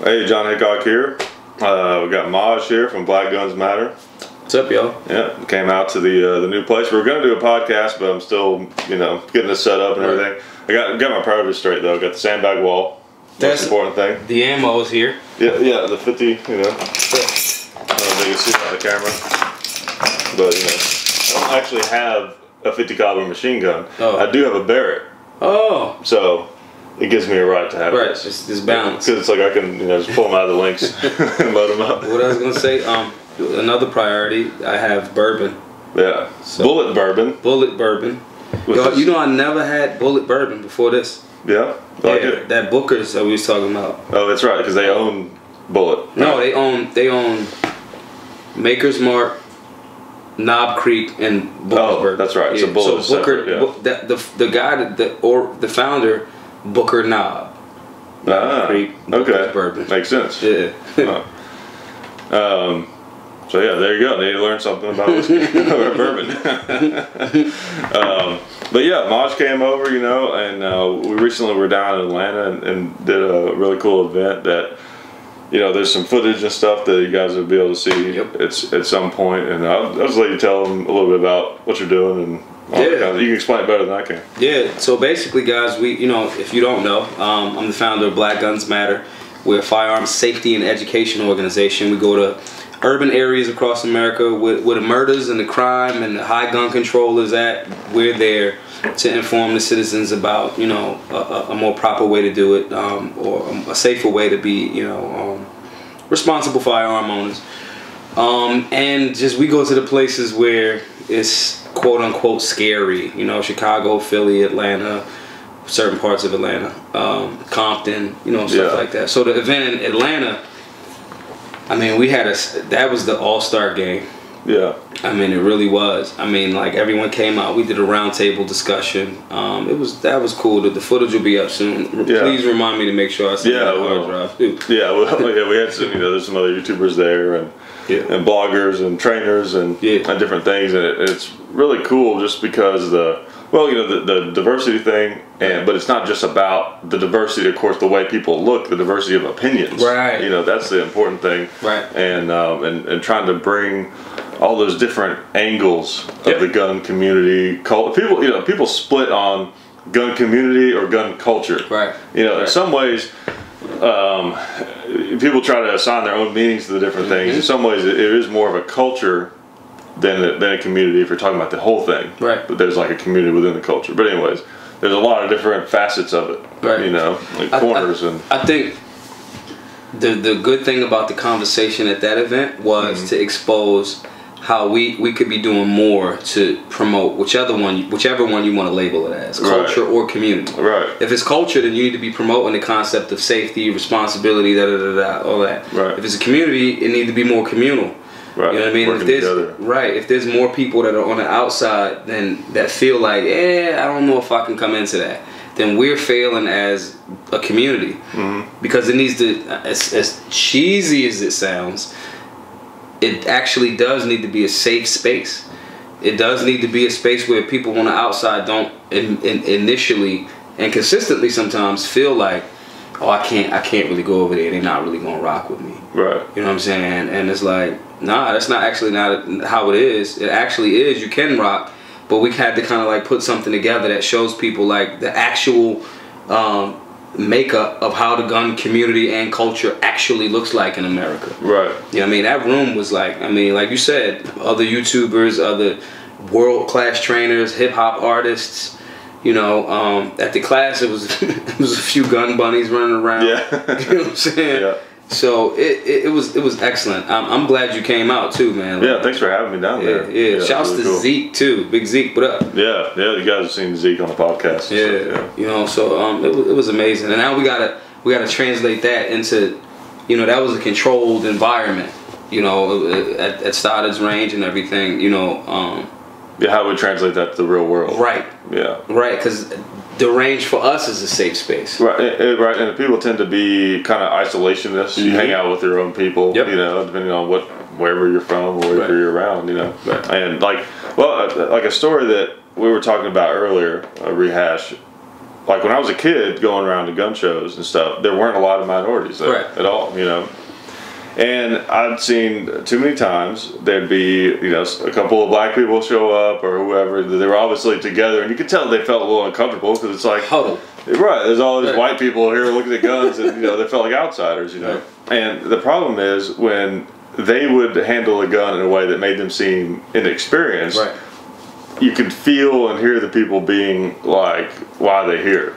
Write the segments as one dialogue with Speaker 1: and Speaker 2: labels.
Speaker 1: Hey, John Hickok here. We got Maj here from Black Guns Matter.
Speaker 2: What's up, y'all?
Speaker 1: Yeah, came out to the new place. We were going to do a podcast, but I'm still, getting it set up and everything. I got my priorities straight though. Got the sandbag wall. That's the important thing.
Speaker 2: The ammo is here.
Speaker 1: Yeah, the 50. I don't know if you can see it on the camera, but I don't actually have a 50 caliber machine gun.
Speaker 2: Oh.
Speaker 1: I do have a Barrett.
Speaker 2: Oh.
Speaker 1: So it gives me a right to have
Speaker 2: right.
Speaker 1: this.
Speaker 2: It's balance.
Speaker 1: Because it's like I can just pull them out of the links and load them up.
Speaker 2: What I was gonna say, another priority, I have bourbon.
Speaker 1: Yeah. So, bullet bourbon.
Speaker 2: Bullet bourbon. Yo, I never had bullet bourbon before this.
Speaker 1: Yeah.
Speaker 2: Yeah, that Booker's that we was talking about.
Speaker 1: Oh, that's right, because they own Bullet. Right?
Speaker 2: No, they own Maker's Mark, Knob Creek, and Booker's Bourbon.
Speaker 1: That's right.
Speaker 2: Yeah.
Speaker 1: So Bullet.
Speaker 2: So Booker,
Speaker 1: separate, yeah.
Speaker 2: the guy the founder, Booker Knob. Knob Creek, Booker's Bourbon.
Speaker 1: Makes sense.
Speaker 2: Yeah.
Speaker 1: So yeah, there you go. They learned something about whiskey or bourbon. But yeah, Maj came over, and we recently were down in Atlanta and did a really cool event that, there's some footage and stuff that you guys will be able to see at some point. And I'll just let you tell them a little bit about what you're doing and all that kind of, you can explain it better than I can.
Speaker 2: Yeah. So basically, guys, we, if you don't know, I'm the founder of Black Guns Matter. We're a firearms safety and education organization. We go to urban areas across America where the murders and the crime and the high gun control is at. We're there to inform the citizens about, a more proper way to do it, or a safer way to be, responsible firearm owners. And just we go to the places where it's quote unquote scary, Chicago, Philly, Atlanta, certain parts of Atlanta, Compton, stuff like that. So the event in Atlanta, we had that was the all-star game.
Speaker 1: Yeah.
Speaker 2: It really was. Like everyone came out. We did a roundtable discussion. That was cool. The footage will be up soon. Yeah. Please remind me to make sure I send that hard drive too.
Speaker 1: Yeah, we had some. There's some other YouTubers there and bloggers and trainers and different things, and it's really cool just because the diversity thing, but it's not just about the diversity, of course, the way people look, the diversity of opinions.
Speaker 2: Right.
Speaker 1: That's the important thing.
Speaker 2: Right.
Speaker 1: And trying to bring all those different angles of the gun community. People split on gun community or gun culture.
Speaker 2: Right.
Speaker 1: In some ways, people try to assign their own meanings to the different things. In some ways, it is more of a culture than a community if you're talking about the whole thing.
Speaker 2: Right.
Speaker 1: But there's like a community within the culture. But anyways, there's a lot of different facets of it.
Speaker 2: Right.
Speaker 1: Like corners and.
Speaker 2: I think the good thing about the conversation at that event was to expose how we could be doing more to promote whichever one you want to label it as, culture or community. Right. If it's culture, then you need to be promoting the concept of safety, responsibility, all that. Right. If it's a community, it needs to be more communal. Right. You know what I mean? If there's more people that are on the outside that feel like, I don't know if I can come into that, then we're failing as a community. Because it needs to, as cheesy as it sounds, it actually does need to be a safe space. It does need to be a space where people on the outside don't initially and consistently sometimes feel like, I can't really go over there. They're not really gonna rock with me. Right. You know what I'm saying? And it's like, nah, that's not how it is. It actually is. You can rock, but we had to kind of like put something together that shows people like the actual makeup of how the gun community and culture actually looks like in America. Right. You know what I mean? That room was like, like you said, other YouTubers, other world-class trainers, hip-hop artists. At the class it was a few gun bunnies running around. Yeah. You know what I'm saying? Yeah. So it was excellent. I'm glad you came out too, man.
Speaker 1: Yeah, thanks for having me down there.
Speaker 2: Yeah. Shouts really to cool. Zeke too, Big Zeke. What up? Yeah, you guys have seen Zeke on the podcast. Yeah. So it was amazing, and now we gotta translate that into, that was a controlled environment, at Stoddard's range and everything,
Speaker 1: how do we translate that to the real world? Right. Yeah. Right,
Speaker 2: because the range for us is a safe space.
Speaker 1: Right, right, and people tend to be kind of isolationists. You hang out with your own people, depending on wherever you're from or wherever you're around, Right. And like a story that we were talking about earlier, a rehash. like when I was a kid going around to gun shows and stuff, there weren't a lot of minorities there at all, you know. And I've seen too many times there'd be, you know, a couple of black people show up or whoever. They were obviously together, and you could tell they felt a little uncomfortable because it's like,
Speaker 2: huddle.
Speaker 1: Right, there's all these white people here looking at guns, and you know they felt like outsiders, you know. And the problem is when they would handle a gun in a way that made them seem inexperienced.
Speaker 2: Right.
Speaker 1: You could feel and hear the people being like, "Why are they here?"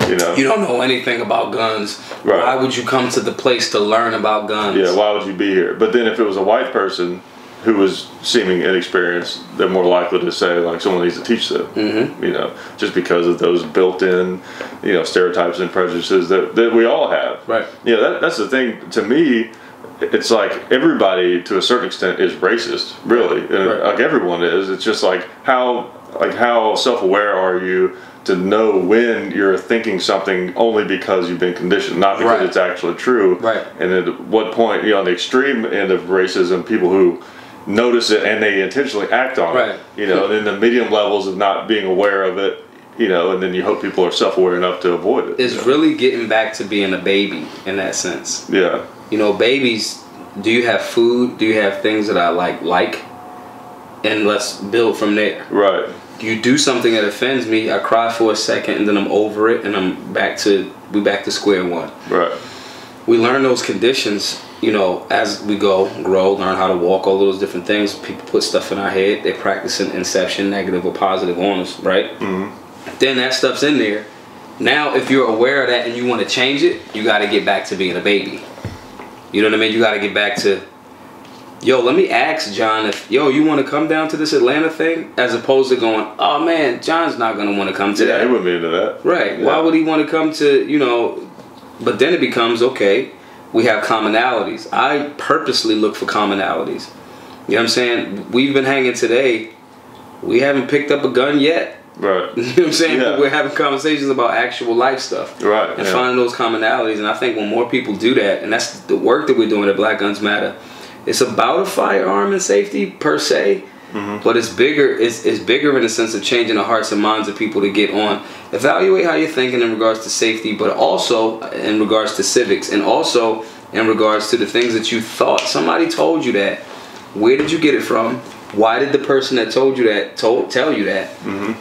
Speaker 1: You know.
Speaker 2: You don't know anything about guns. Right. Why would you come to the place to learn about guns?
Speaker 1: Yeah. Why would you be here? But then if it was a white person who was seeming inexperienced, they're more likely to say like someone needs to teach them. Mm-hmm. You know, just because of those built-in, you know, stereotypes and prejudices that we all have.
Speaker 2: Right.
Speaker 1: You know, that's the thing. To me, it's like everybody to a certain extent is racist, really, and like everyone is. It's just like how self-aware are you to know when you're thinking something only because you've been conditioned, not because it's actually true.
Speaker 2: Right.
Speaker 1: And at what point, you know, on the extreme end of racism, people who notice it and they intentionally act on it. You know, and then the medium levels of not being aware of it. You know, and then you hope people are self-aware enough to avoid it.
Speaker 2: It's really getting back to being a baby in that sense.
Speaker 1: Yeah.
Speaker 2: You know, babies, do you have food? Do you have things that I like? And let's build from there.
Speaker 1: Right.
Speaker 2: You do something that offends me, I cry for a second, and then I'm over it, and we back to square one.
Speaker 1: Right.
Speaker 2: We learn those conditions, you know, as we grow, learn how to walk, all those different things. People put stuff in our head. They practice an inception, negative or positive on us, right? Mm-hmm. Then that stuff's in there. Now, if you're aware of that and you want to change it, you got to get back to being a baby. You know what I mean? You got to get back to, yo, let me ask John if, yo, you want to come down to this Atlanta thing? As opposed to going, oh, man, John's not going to want to come to that.
Speaker 1: Yeah, he wouldn't be into that.
Speaker 2: Right.
Speaker 1: Yeah.
Speaker 2: Why would he want to come to, you know, but then it becomes, okay, we have commonalities. I purposely look for commonalities. You know what I'm saying? We've been hanging today. We haven't picked up a gun yet.
Speaker 1: Right.
Speaker 2: You know what I'm saying? Yeah. But we're having conversations about actual life stuff.
Speaker 1: Right.
Speaker 2: And finding those commonalities. And I think when more people do that, and that's the work that we're doing at Black Guns Matter, it's about a firearm and safety per se, but it's bigger. It's bigger in the sense of changing the hearts and minds of people to get on. Evaluate how you're thinking in regards to safety, but also in regards to civics, and also in regards to the things that you thought somebody told you that. Where did you get it from? Why did the person that told you that tell you that?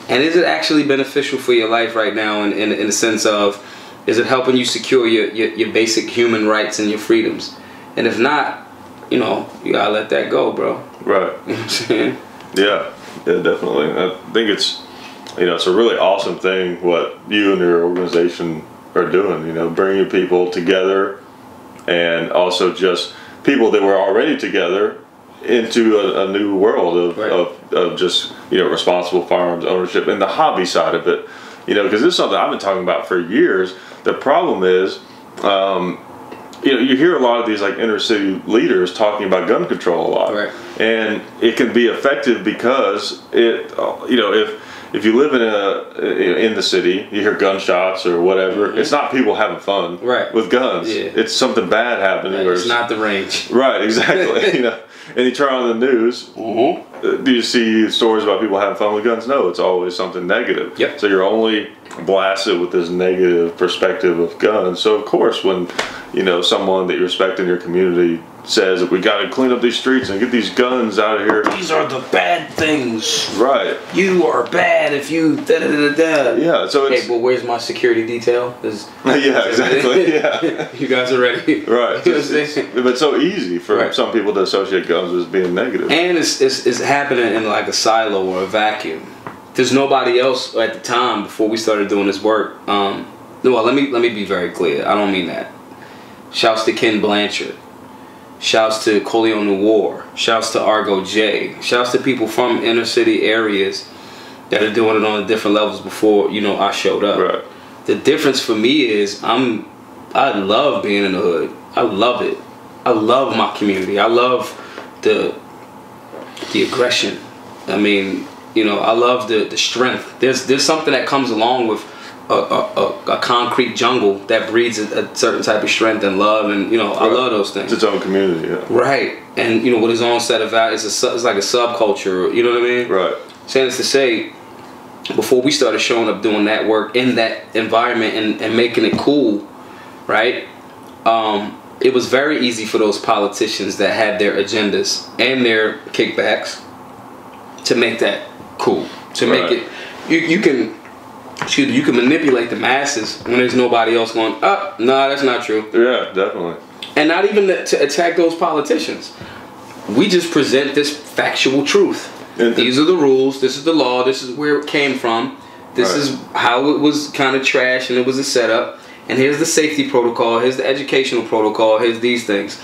Speaker 2: And is it actually beneficial for your life right now in the sense of, is it helping you secure your basic human rights and your freedoms? And if not, you know, you gotta let that go, bro.
Speaker 1: Right.
Speaker 2: You know what I'm saying?
Speaker 1: Yeah, definitely. I think it's, you know, it's a really awesome thing what you and your organization are doing, you know, bringing people together and also just people that were already together into a new world of just, you know, responsible firearms ownership and the hobby side of it, you know, because this is something I've been talking about for years. The problem is, you know, you hear a lot of these like inner city leaders talking about gun control a lot, and it can be effective because it, you know, if you live in the city, you hear gunshots or whatever. It's not people having fun with guns. Yeah. It's something bad happening.
Speaker 2: It's not the range.
Speaker 1: Right, exactly. You know, and you turn on the news. Do you see stories about people having fun with guns? No, it's always something negative.
Speaker 2: Yep.
Speaker 1: So you're only blasted with this negative perspective of guns. So of course, when, you know, someone that you respect in your community says that we got to clean up these streets and get these guns out of here.
Speaker 2: These are the bad things.
Speaker 1: Right.
Speaker 2: You are bad if you da da da da.
Speaker 1: Yeah. So it's,
Speaker 2: okay, but where's my security detail?
Speaker 1: Yeah, exactly. Yeah.
Speaker 2: You guys are ready.
Speaker 1: Right. But it's so easy for some people to associate guns as being negative.
Speaker 2: And it's happening in like a silo or a vacuum. There's nobody else at the time before we started doing this work. No, well, let me be very clear. I don't mean that. Shouts to Ken Blanchard. Shouts to Coleon Noir. Shouts to Argo J. Shouts to people from inner city areas that are doing it on different levels before, you know, I showed up. Right. The difference for me is I love being in the hood. I love it. I love my community. I love the aggression. I mean, you know, I love the strength. There's something that comes along with a concrete jungle that breeds a certain type of strength and love, and you know, I love those things.
Speaker 1: It's its own community, yeah.
Speaker 2: Right, and you know, with its own set of values, it's like a subculture. You know what I mean?
Speaker 1: Right.
Speaker 2: Saying this to say, before we started showing up doing that work in that environment and making it cool, right? It was very easy for those politicians that had their agendas and their kickbacks to make that cool. To make it, you can manipulate the masses when there's nobody else going, oh, no, that's not true.
Speaker 1: Yeah, definitely. And
Speaker 2: not even to attack those politicians. We just present this factual truth. These are the rules. This is the law. This is where it came from. This is how it was kind of trash and it was a setup. And here's the safety protocol. Here's the educational protocol. Here's these things.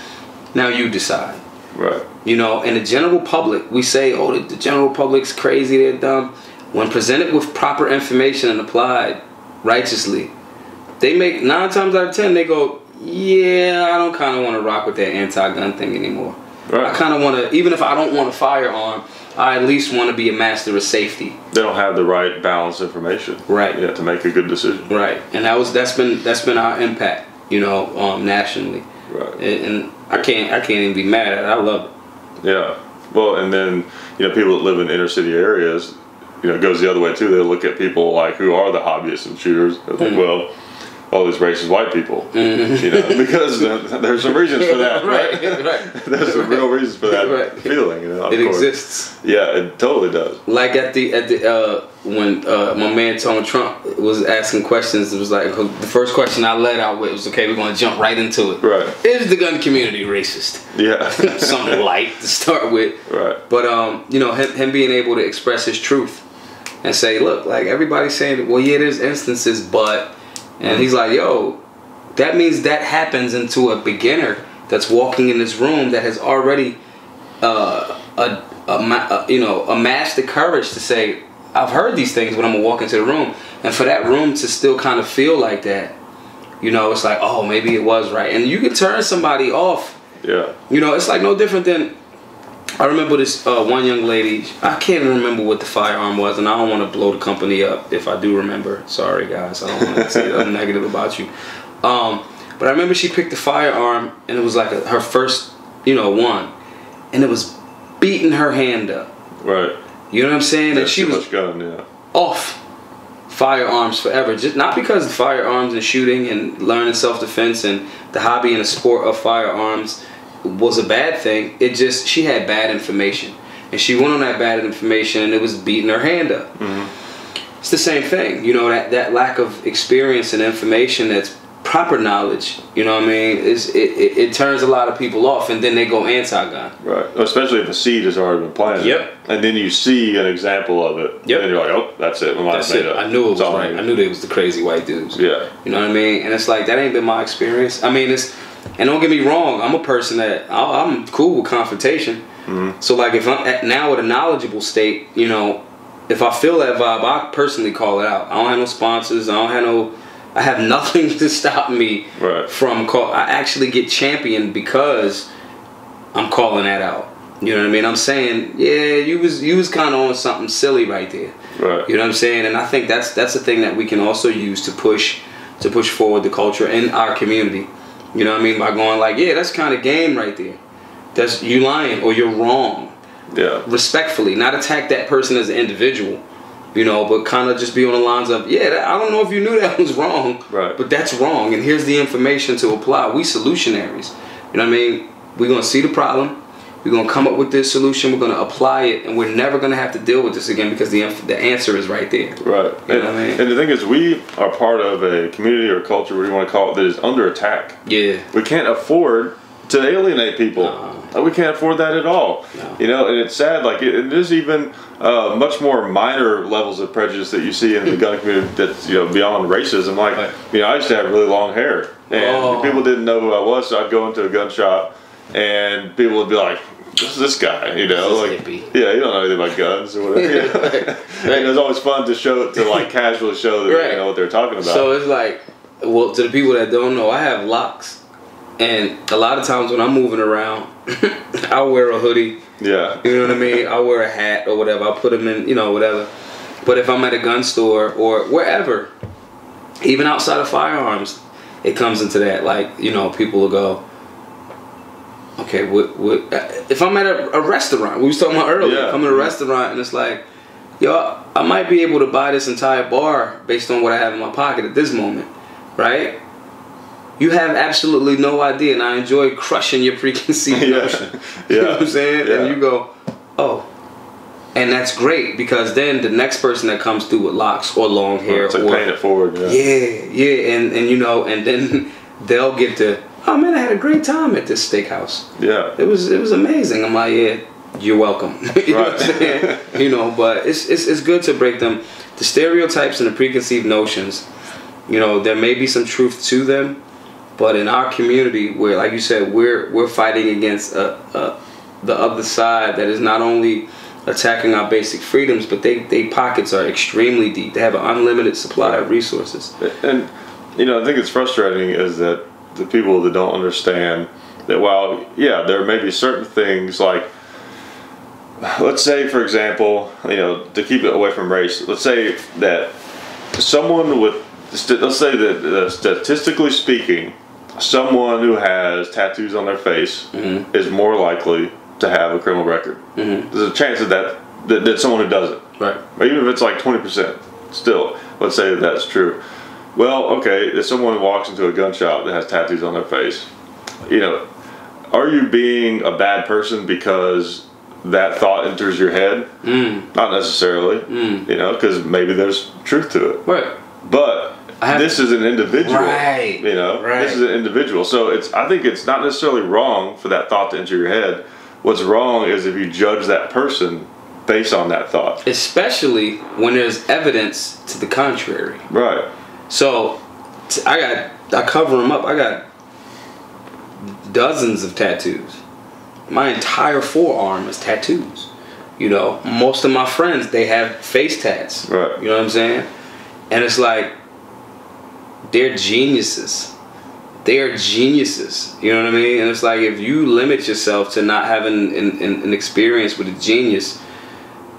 Speaker 2: Now you decide.
Speaker 1: Right.
Speaker 2: You know, and the general public, we say, oh, the general public's crazy, they're dumb. When presented with proper information and applied righteously, they make 9 times out of 10, they go, yeah, I don't kind of want to rock with that anti-gun thing anymore. Right. I kind of want to, even if I don't want a firearm, I at least want to be a master of safety. They
Speaker 1: don't have the right balanced information.
Speaker 2: Right.
Speaker 1: Yeah, to make a good decision.
Speaker 2: Right. And that's been our impact, you know, nationally.
Speaker 1: Right.
Speaker 2: And I can't even be mad at it. I love it.
Speaker 1: Yeah. Well, and then, you know, people that live in inner city areas, you know, it goes the other way too. They look at people like who are the hobbyists and shooters. They're like, well, all these racist white people, you know, because there's some reasons for that, right? Right. There's some real reasons for that feeling, you know.
Speaker 2: It exists.
Speaker 1: Yeah, it totally does.
Speaker 2: Like when my man Donald Trump was asking questions, it was like the first question I led out with was, okay, we're going to jump right into it.
Speaker 1: Right.
Speaker 2: Is the gun community racist?
Speaker 1: Yeah.
Speaker 2: Something light to start with.
Speaker 1: Right.
Speaker 2: But you know, him being able to express his truth and say, look, like everybody's saying, well, yeah, there's instances, but. And he's like, yo, that means that happens into a beginner that's walking in this room that has already, amassed the courage to say, I've heard these things when I'm gonna walk into the room. And for that room to still kind of feel like that, you know, it's like, oh, maybe it was right. And you can turn somebody off.
Speaker 1: Yeah.
Speaker 2: You know, it's like no different than, I remember this one young lady, I can't even remember what the firearm was, and I don't want to blow the company up if I do remember. Sorry, guys. I don't want to say nothing negative about you. But I remember she picked the firearm, and it was like her first, you know, one. And it was beating her hand up.
Speaker 1: Right.
Speaker 2: You know what I'm saying?
Speaker 1: That's
Speaker 2: and she
Speaker 1: too
Speaker 2: was
Speaker 1: much gun, yeah.
Speaker 2: off firearms forever. Just not because of firearms and shooting and learning self-defense and the hobby and the sport of firearms was a bad thing. It just, she had bad information, and she went on that bad information, and it was beating her hand up. It's the same thing, you know, that lack of experience and information that's proper knowledge, you know what I mean, it turns a lot of people off, and then they go anti-gun. Right,
Speaker 1: especially if the seed has already been planted.
Speaker 2: Yep.
Speaker 1: And then you see an example of it. Yep. And you're like, oh, that's it.
Speaker 2: That's it. I knew it was right. I knew they was the crazy white dudes.
Speaker 1: Yeah.
Speaker 2: You know what I mean? And it's like, that ain't been my experience. I mean, and don't get me wrong, I'm a person that I'm cool with confrontation. So like, if I'm now at a knowledgeable state, you know, if I feel that vibe, I personally call it out. I don't have no sponsors. I have nothing to stop me from I actually get championed because I'm calling that out. You know what I mean? I'm saying, yeah, you was kind of on something silly right there.
Speaker 1: Right.
Speaker 2: You know what I'm saying? And I think that's a thing that we can also use to push forward the culture in our community. You know what I mean? By going like, yeah, that's kind of game right there. That's you lying or you're wrong.
Speaker 1: Yeah.
Speaker 2: Respectfully, not attack that person as an individual, you know, but kind of just be on the lines of, yeah, I don't know if you knew that was wrong, but that's wrong, and here's the information to apply. We solutionaries. You know what I mean? We're going to see the problem. We're going to come up with this solution. We're going to apply it, and we're never going to have to deal with this again because the answer is right there.
Speaker 1: Right.
Speaker 2: You know what I mean?
Speaker 1: And the thing is, we are part of a community or culture, whatever you want to call it, that is under attack.
Speaker 2: Yeah.
Speaker 1: We can't afford to alienate people. We can't afford that at all.
Speaker 2: No.
Speaker 1: You know, and it's sad. Like, there's even much more minor levels of prejudice that you see in the gun community that's, you know, beyond racism. Like, you know, I used to have really long hair, and people didn't know who I was, so I'd go into a gun shop, and people would be like, "Who's this guy?" You know, like,
Speaker 2: hippie.
Speaker 1: Yeah, you don't know anything about guns or whatever. You know? And it was always fun to like casually show that you know what they're talking about.
Speaker 2: So it's like, well, to the people that don't know, I have locks, and a lot of times when I'm moving around, I'll wear a hoodie.
Speaker 1: Yeah.
Speaker 2: You know what I mean? I'll wear a hat or whatever. I'll put them in, you know, whatever. But if I'm at a gun store or wherever, even outside of firearms, it comes into that. Like, you know, people will go, okay, what if I'm at a restaurant, we was talking about earlier, if I'm at a restaurant and it's like, yo, I might be able to buy this entire bar based on what I have in my pocket at this moment, right? You have absolutely no idea, and I enjoy crushing your preconceived notion. You know what I'm saying?
Speaker 1: Yeah.
Speaker 2: And you go, oh. And that's great, because then the next person that comes through with locks or long hair,
Speaker 1: it's like paying it forward.
Speaker 2: Yeah, and you know, and then they'll get to, oh man, I had a great time at this steakhouse.
Speaker 1: Yeah.
Speaker 2: It was amazing. I'm like, yeah, you're welcome. You know what I'm saying? You know, but it's good to break them. The stereotypes and the preconceived notions, you know, there may be some truth to them, but in our community, where, like you said, we're fighting against the other side that is not only attacking our basic freedoms, but they pockets are extremely deep. They have an unlimited supply of resources.
Speaker 1: And you know, I think it's frustrating is that the people that don't understand that while there may be certain things, like, let's say for example, you know, to keep it away from race, let's say that someone with, let's say that statistically speaking, someone who has tattoos on their face is more likely to have a criminal record. There's a chance that someone who doesn't,
Speaker 2: right?
Speaker 1: Or even if it's like 20%, still, let's say that's true. Well, okay, if someone walks into a gun shop that has tattoos on their face, you know, are you being a bad person because that thought enters your head? Not necessarily, you know, because maybe there's truth to it.
Speaker 2: Right.
Speaker 1: But this is an individual,
Speaker 2: right?
Speaker 1: You know, this is an individual. So I think it's not necessarily wrong for that thought to enter your head. What's wrong is if you judge that person based on that thought. Especially
Speaker 2: when there's evidence to the contrary.
Speaker 1: Right.
Speaker 2: So I cover them up. I got dozens of tattoos. My entire forearm is tattoos. You know, most of my friends, they have face tats.
Speaker 1: Right.
Speaker 2: You know what I'm saying? And it's like, they're geniuses. They are geniuses. You know what I mean? And it's like, if you limit yourself to not having an experience with a genius,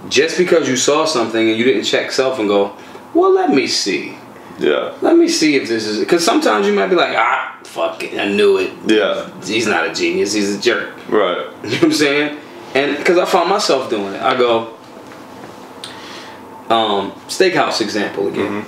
Speaker 2: just because you saw something and you didn't check self and go, well, let me see.
Speaker 1: Yeah.
Speaker 2: Let me see if this is... Because sometimes you might be like, fuck it, I knew it.
Speaker 1: Yeah.
Speaker 2: He's not a genius, he's a jerk.
Speaker 1: Right.
Speaker 2: You know what I'm saying? And because I found myself doing it. I go... steakhouse example again.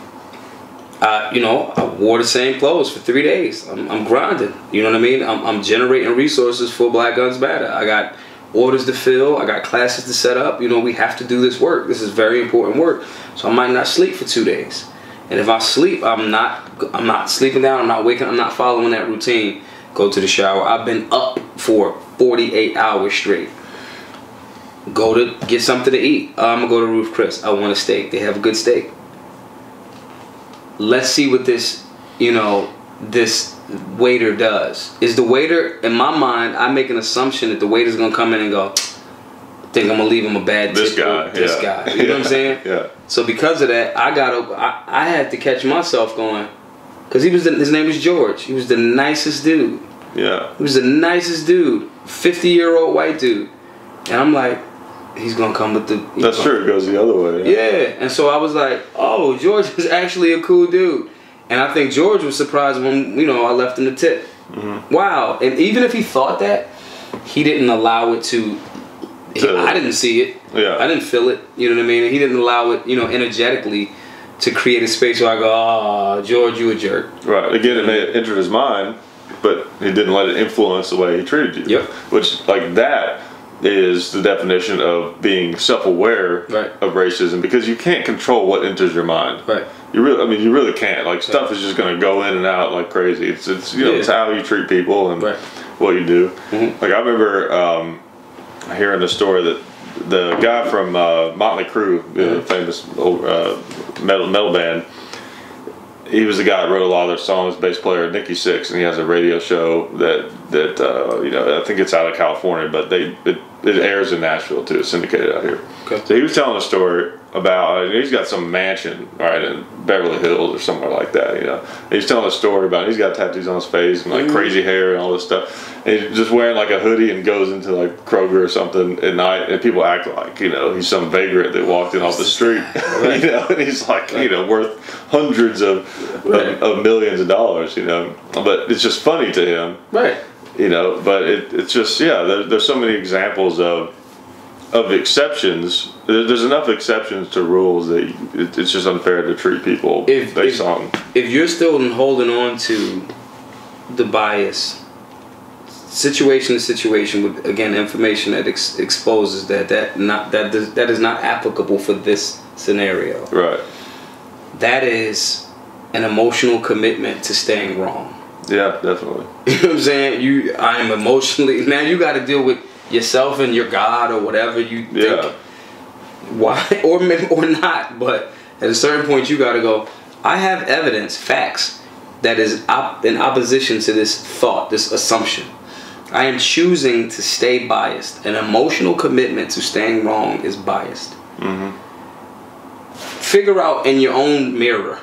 Speaker 2: You know, I wore the same clothes for 3 days. I'm grinding. You know what I mean? I'm generating resources for Black Guns Matter. I got orders to fill. I got classes to set up. You know, we have to do this work. This is very important work. So I might not sleep for 2 days. And if I sleep, I'm not sleeping down. I'm not waking. I'm not following that routine. Go to the shower. I've been up for 48 hours straight. Go to get something to eat. I'm gonna go to Ruth Chris. I want a steak. They have a good steak. Let's see what this, you know, this waiter does. Is the waiter, in my mind, I make an assumption that the waiter's gonna come in and go, think I'm gonna leave him a bad tip. This guy. You know what I'm saying?
Speaker 1: Yeah.
Speaker 2: So because of that, I had to catch myself going, because his name was George. He was the nicest dude.
Speaker 1: Yeah.
Speaker 2: He was the nicest dude. 50-year-old white dude. And I'm like, he's gonna come with the...
Speaker 1: That's true, it goes the other way.
Speaker 2: Yeah. And so I was like, oh, George is actually a cool dude. And I think George was surprised when, you know, I left him the tip. Wow. And even if he thought that, he didn't allow it to... I didn't see it.
Speaker 1: Yeah.
Speaker 2: I didn't feel it. You know what I mean? And he didn't allow it, you know, energetically to create a space where I go, oh, George, you a jerk. Right.
Speaker 1: Again, it may have entered his mind, but he didn't let it influence the way he treated you.
Speaker 2: Yep.
Speaker 1: Which, like, that is the definition of being self-aware of racism, because you can't control what enters your mind.
Speaker 2: Right.
Speaker 1: You really can't. Like, stuff is just going to go in and out like crazy. It's you know, it's how you treat people and what you do. Like, I remember hearing the story that the guy from Motley Crue, the famous old metal band, he was the guy that wrote a lot of their songs, bass player Nicky Sixx, and he has a radio show that you know, I think it's out of California, but it airs in Nashville too. It's syndicated out here. Okay. So he was telling a story about, he's got some mansion right in Beverly Hills or somewhere like that, you know. He's telling a story about, he's got tattoos on his face and like crazy hair and all this stuff. And he's just wearing like a hoodie and goes into like Kroger or something at night, and people act like, you know, he's some vagrant that walked in off the street. You know, and he's like, you know, worth hundreds of millions of dollars, you know. But it's just funny to him. Right. You know, but it's just, there's so many examples of of exceptions. There's enough exceptions to rules that it's just unfair to treat people based on.
Speaker 2: If you're still holding on to the bias, situation to situation with, again, information that exposes that is not applicable for this scenario.
Speaker 1: Right.
Speaker 2: That is an emotional commitment to staying wrong.
Speaker 1: Yeah, definitely.
Speaker 2: You know what I'm saying? I am emotionally, now you got to deal with yourself and your God or whatever you think. Why or not, but at a certain point you got to go, I have evidence, facts, that is in opposition to this thought, this assumption. I am choosing to stay biased. An emotional commitment to staying wrong is biased. Mm-hmm. Figure out in your own mirror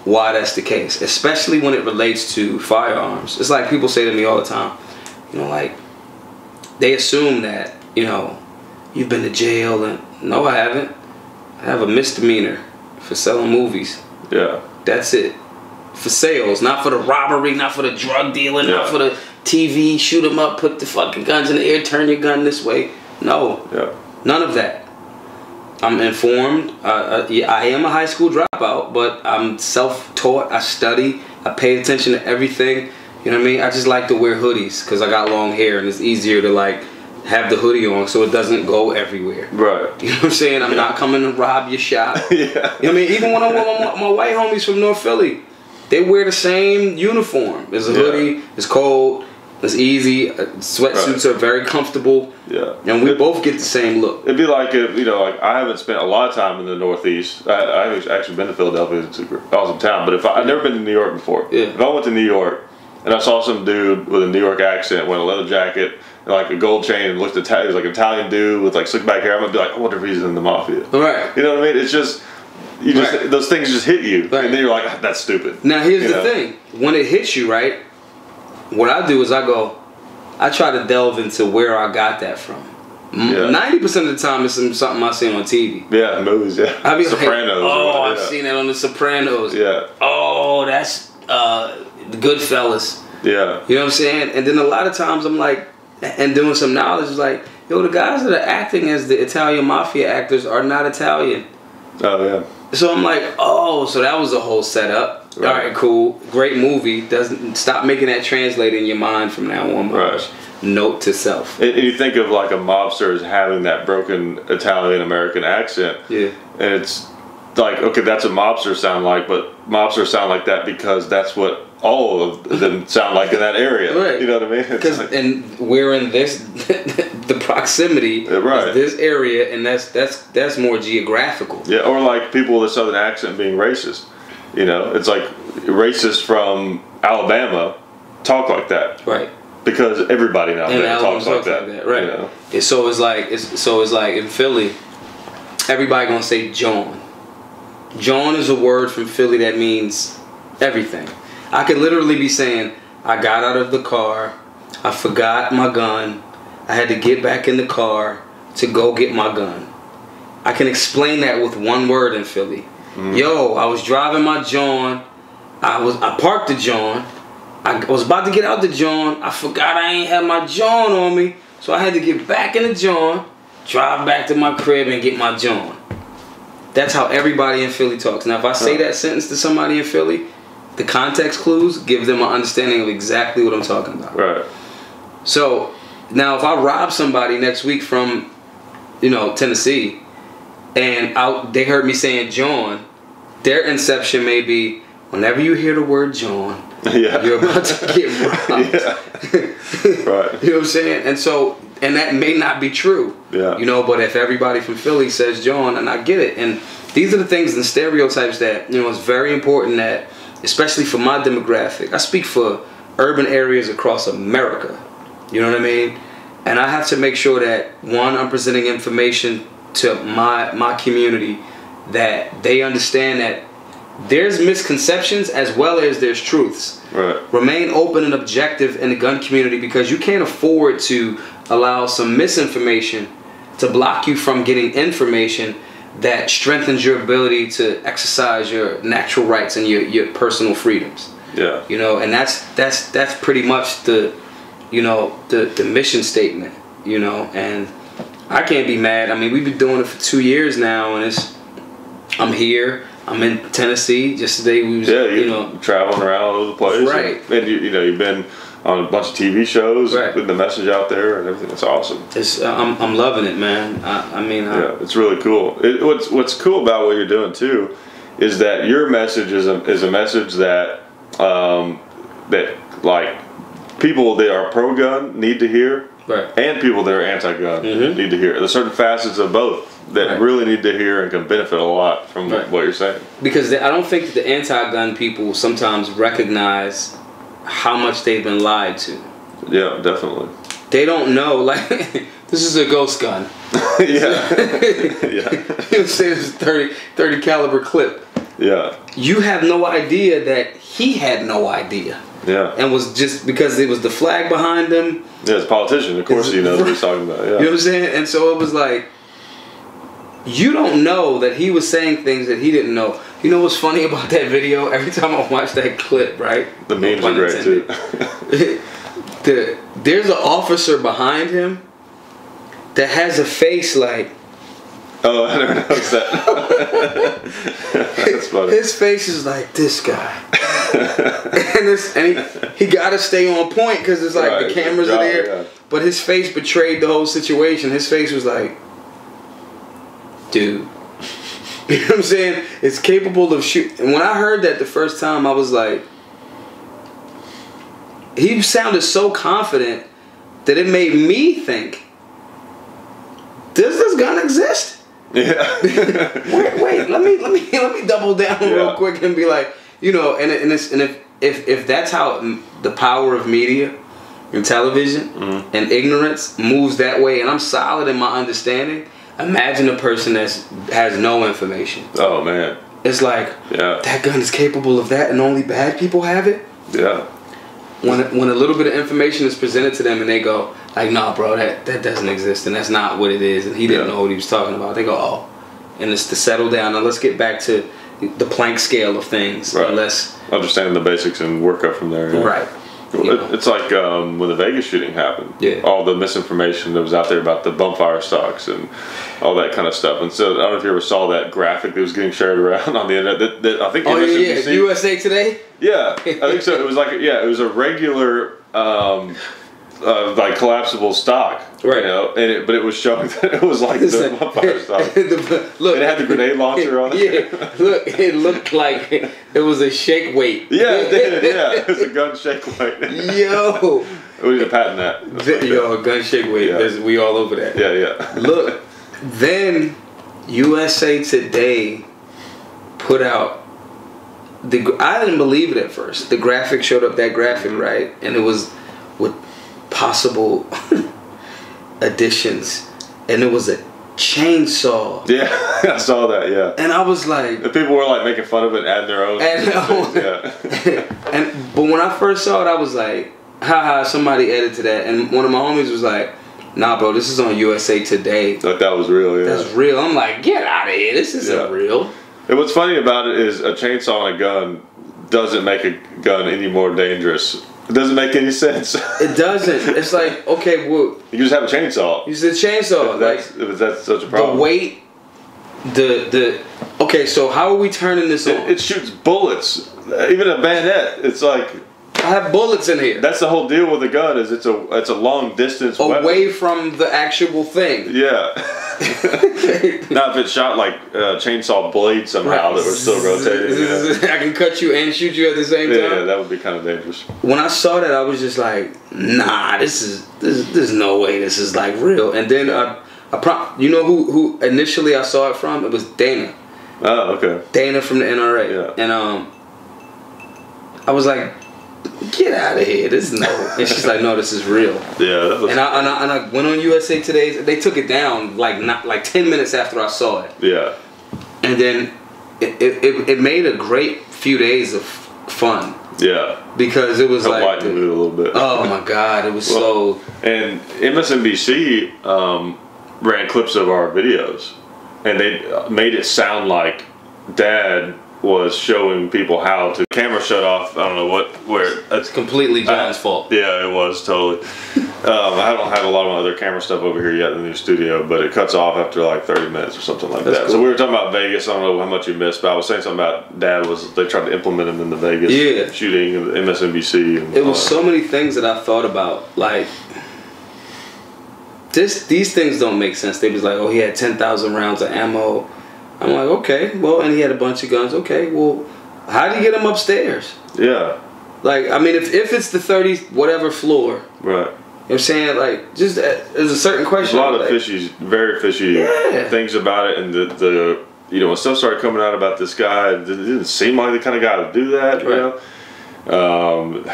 Speaker 2: why that's the case, especially when it relates to firearms. It's like people say to me all the time, like, they assume that, you've been to jail, and no, I haven't. I have a misdemeanor for selling movies.
Speaker 1: Yeah.
Speaker 2: That's it. For sales, not for the robbery, not for the drug dealing, not for the TV, shoot them up, put the fucking guns in the air, turn your gun this way. No. Yeah. None of that. I'm informed. I am a high school dropout, but I'm self-taught. I study. I pay attention to everything. You know what I mean? I just like to wear hoodies because I got long hair and it's easier to like have the hoodie on so it doesn't go everywhere. Right. You know what I'm saying? I'm not coming to rob your shop. Yeah. You know what I mean? Even when I'm with my white homies from North Philly, they wear the same uniform. It's a hoodie. It's cold. It's easy. Sweatsuits are very comfortable. Yeah. And we both get the same look.
Speaker 1: It'd be like if, like I haven't spent a lot of time in the Northeast. I've actually been to Philadelphia. It's an awesome town. But I've never been to New York before. Yeah. If I went to New York and I saw some dude with a New York accent, wearing a leather jacket, and like a gold chain, and looked Italian, he was like an Italian dude with like slick back hair, I'm gonna be like, I wonder if he's in the mafia. Right. You know what I mean? It's just, those things just hit you, and then you're like, that's stupid.
Speaker 2: Now here's the thing: when it hits you, right? What I do is I try to delve into where I got that from. 90% of the time it's something I see on TV.
Speaker 1: Yeah, movies, yeah.
Speaker 2: I be Sopranos. Like, I've seen that on The Sopranos. Yeah. Oh, that's Goodfellas. Yeah. You know what I'm saying? And then a lot of times I'm like, and doing some knowledge is like, the guys that are acting as the Italian mafia actors are not Italian. Oh, yeah. So I'm like, so that was a whole setup. Right. All right, cool. Great movie. Doesn't stop making that translate in your mind from now on. Right. Note to self.
Speaker 1: And you think of like a mobster as having that broken Italian American accent. Yeah. And it's like, okay, that's what mobsters sound like, but mobsters sound like that because that's what all of them sound like in that area. Right. You know what I mean?
Speaker 2: And we're in this, the proximity is this area, and that's more geographical.
Speaker 1: Yeah, or like people with a southern accent being racist. It's like racists from Alabama talk like that. Right. Because everybody now talks like that.
Speaker 2: Right. So it's like in Philly, everybody gonna say John. John is a word from Philly that means everything. I could literally be saying, I got out of the car, I forgot my gun, I had to get back in the car to go get my gun. I can explain that with one word in Philly. Mm-hmm. Yo, I was driving my John, I parked the John, I was about to get out the John, I forgot I ain't had my John on me, so I had to get back in the John, drive back to my crib and get my John. That's how everybody in Philly talks. Now if I say that sentence to somebody in Philly, the context clues give them an understanding of exactly what I'm talking about. Right. So now if I rob somebody next week from, Tennessee, and they heard me saying John, their inception may be, whenever you hear the word John, you're about to get robbed. Right. You know what I'm saying? And that may not be true. Yeah. But if everybody from Philly says John, and I get it. And these are the things and stereotypes that, it's very important that, especially for my demographic, I speak for urban areas across America. You know what I mean? And I have to make sure that, one, I'm presenting information to my community that they understand that there's misconceptions as well as there's truths. Right. Remain open and objective in the gun community because you can't afford to allow some misinformation to block you from getting information that strengthens your ability to exercise your natural rights and your personal freedoms. Yeah. And that's pretty much the mission statement, and I can't be mad. I mean, we've been doing it for 2 years now, and I'm here. I'm in Tennessee. Just today we was, you know,
Speaker 1: traveling around all over the place.
Speaker 2: Right.
Speaker 1: And you know, you've been on a bunch of TV shows,
Speaker 2: right.
Speaker 1: Putting the message out there and everything. It's awesome.
Speaker 2: I'm loving it, man. I mean,
Speaker 1: yeah, it's really cool. What's cool about what you're doing too is that your message is a message that that like people that are pro-gun need to hear,
Speaker 2: right.
Speaker 1: And people that are anti-gun need to hear. There's certain facets of both that really need to hear and can benefit a lot from what you're saying. Because
Speaker 2: I don't think that the anti-gun people sometimes recognize how much they've been lied to.
Speaker 1: Yeah, definitely.
Speaker 2: They don't know, like, this is a ghost gun.
Speaker 1: Yeah.
Speaker 2: Yeah. You say this is 30 caliber clip.
Speaker 1: Yeah.
Speaker 2: You have no idea that he had no idea.
Speaker 1: Yeah.
Speaker 2: And was just because it was the flag behind him.
Speaker 1: Yeah, as a politician, of course he knows what he's talking about. Yeah.
Speaker 2: You know what I'm saying? And so it was like, you don't know that he was saying things that he didn't know. You know what's funny about that video? Every time I watch that clip, right?
Speaker 1: The memes are great too.
Speaker 2: There's an officer behind him that has a face like...
Speaker 1: Oh, I never noticed that. That's funny.
Speaker 2: His face is like, this guy. and he got to stay on point because it's like the cameras are there. Yeah. But his face betrayed the whole situation. His face was like, dude. You know what I'm saying? It's capable of shooting. And when I heard that the first time, I was like, he sounded so confident that it made me think, does this gun exist?
Speaker 1: Yeah.
Speaker 2: wait, let me double down real quick and be like, you know, and if that's how the power of media and television and ignorance moves that way, and I'm solid in my understanding, imagine a person that has no information.
Speaker 1: Oh man.
Speaker 2: It's like, that gun is capable of that and only bad people have it?
Speaker 1: Yeah.
Speaker 2: When a little bit of information is presented to them and they go, like, nah, bro, that doesn't exist and that's not what it is, and he didn't know what he was talking about. They go, oh. And it's to settle down and let's get back to the Planck scale of things.
Speaker 1: Right.
Speaker 2: And let's
Speaker 1: understand the basics and work up from there. Yeah.
Speaker 2: Right.
Speaker 1: It's like when the Vegas shooting happened. Yeah. All the misinformation that was out there about the bumfire stocks and all that kind of stuff. And so I don't know if you ever saw that graphic that was getting shared around on the internet. That I think.
Speaker 2: Oh yeah, USA Today.
Speaker 1: Yeah, I think so. It was like it was a regular like collapsible stock, right? You know, but it was showing that it was like the bumfire stock. Look, it had the grenade launcher on it.
Speaker 2: Yeah, look, it looked like it was a shake weight.
Speaker 1: Yeah, it did. Yeah, it was a gun shake weight.
Speaker 2: Yo,
Speaker 1: we need to patent that.
Speaker 2: Yo, gun shake weight. Yeah. We all over that.
Speaker 1: Yeah, yeah.
Speaker 2: Look, then USA Today put out I didn't believe it at first. The graphic showed up, that graphic, right? And it was with possible additions, and it was a chainsaw.
Speaker 1: Yeah, I saw that. Yeah,
Speaker 2: and I was like,
Speaker 1: the people were like making fun of it, and adding their own.
Speaker 2: But when I first saw it, I was like, haha, somebody edited that, and one of my homies was like, nah, bro, this is on USA Today.
Speaker 1: Like that was real. Yeah,
Speaker 2: that's real. I'm like, get out of here. This isn't real.
Speaker 1: And what's funny about it is a chainsaw and a gun doesn't make a gun any more dangerous. It doesn't make any sense.
Speaker 2: It doesn't. It's like, okay, well,
Speaker 1: you just have a chainsaw.
Speaker 2: Use the chainsaw.
Speaker 1: If that's such a problem.
Speaker 2: The weight, okay, so how are we turning this on?
Speaker 1: It shoots bullets. Even a bayonet. It's like,
Speaker 2: I have bullets in here.
Speaker 1: That's the whole deal with a gun. Is it's a long distance
Speaker 2: away
Speaker 1: weapon.
Speaker 2: From the actual thing.
Speaker 1: Yeah. Now if it's shot like a chainsaw blade somehow that we're still rotating.
Speaker 2: I can cut you and shoot you at the same time.
Speaker 1: Yeah, that would be kind of dangerous.
Speaker 2: When I saw that, I was just like, nah, there's no way this is like real. And then you know who initially I saw it from? It was Dana.
Speaker 1: Oh, okay.
Speaker 2: Dana from the NRA. Yeah. And I was like, get out of here. This is no. And she's like, no, this is real.
Speaker 1: Yeah.
Speaker 2: And I went on USA Today. They took it down like 10 minutes after I saw it.
Speaker 1: Yeah.
Speaker 2: And then it made a great few days of fun.
Speaker 1: Yeah.
Speaker 2: Because it was like
Speaker 1: lighten the mood a little bit.
Speaker 2: Oh my God, it was so.
Speaker 1: And MSNBC ran clips of our videos, and they made it sound like Dad was showing people how to. Camera shut off. I don't know where.
Speaker 2: It's completely John's fault.
Speaker 1: Yeah, it was totally. I don't have a lot of other camera stuff over here yet in the new studio, but it cuts off after like 30 minutes or something like that. Cool. So we were talking about Vegas. I don't know how much you missed, but I was saying something about Dad they tried to implement him in the Vegas shooting and MSNBC. And
Speaker 2: it was so many things that I thought about. Like, these things don't make sense. They was like, oh, he had 10,000 rounds of ammo. I'm like, okay, well, and he had a bunch of guns. Okay, well, how did he get them upstairs?
Speaker 1: Yeah.
Speaker 2: Like, I mean, if it's the 30 whatever floor,
Speaker 1: right?
Speaker 2: You know what I'm saying? Like, just there's a certain question.
Speaker 1: There's a lot of fishy, very fishy things about it, and the when stuff started coming out about this guy, it didn't seem like the kind of guy to do that. You know,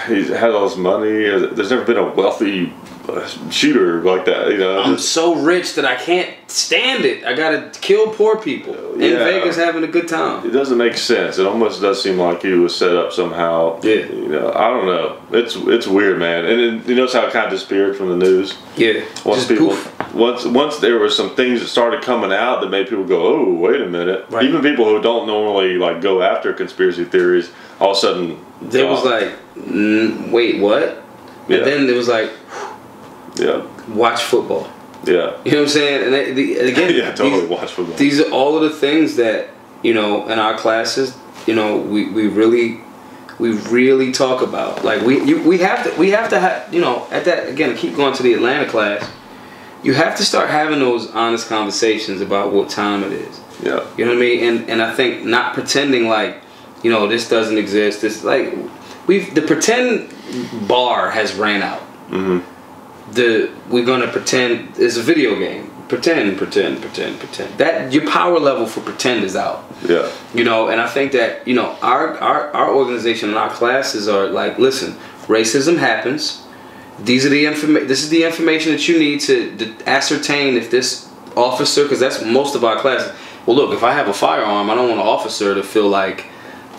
Speaker 1: he's had all this money. There's never been a wealthy shooter like that. You know,
Speaker 2: I'm so rich that I can't stand it. I gotta kill poor people in Vegas having a good time.
Speaker 1: It doesn't make sense. It almost does seem like he was set up somehow.
Speaker 2: Yeah.
Speaker 1: You know, I don't know. It's weird, man. And you notice how it kind of disappeared from the news.
Speaker 2: Yeah.
Speaker 1: Once there were some things that started coming out that made people go, oh, wait a minute. Right. Even people who don't normally like go after conspiracy theories, all of a sudden
Speaker 2: they was like, wait, what? And then it was like, watch football.
Speaker 1: Yeah.
Speaker 2: You know what I'm saying? And again,
Speaker 1: totally watch football.
Speaker 2: These are all of the things that, in our classes, we really talk about. Like we have to have, at that, again, keep going to the Atlanta class, you have to start having those honest conversations about what time it is.
Speaker 1: Yeah.
Speaker 2: You know what I mean? And I think not pretending like, this doesn't exist. This like the pretend bar has ran out.
Speaker 1: Mm-hmm.
Speaker 2: We're gonna pretend it's a video game. Pretend. That your power level for pretend is out.
Speaker 1: Yeah.
Speaker 2: And I think that our organization and our classes are like, listen, racism happens. This is the information that you need to ascertain if this officer, because that's most of our classes. Well, look, if I have a firearm, I don't want an officer to feel like,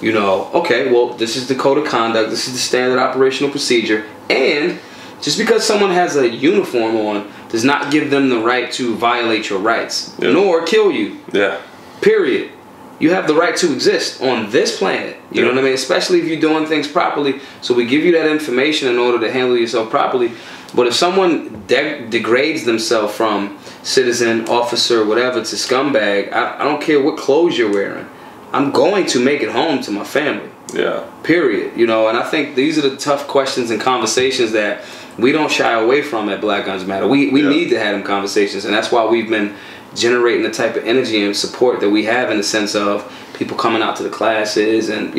Speaker 2: okay, well, this is the code of conduct. This is the standard operational procedure, and just because someone has a uniform on does not give them the right to violate your rights, nor kill you.
Speaker 1: Yeah.
Speaker 2: Period. You have the right to exist on this planet. You know what I mean? Especially if you're doing things properly. So we give you that information in order to handle yourself properly. But if someone degrades themselves from citizen, officer, whatever, to scumbag, I don't care what clothes you're wearing. I'm going to make it home to my family.
Speaker 1: Yeah.
Speaker 2: Period. And I think these are the tough questions and conversations that we don't shy away from at Black Guns Matter. We need to have them conversations, and that's why we've been generating the type of energy and support that we have, in the sense of people coming out to the classes, and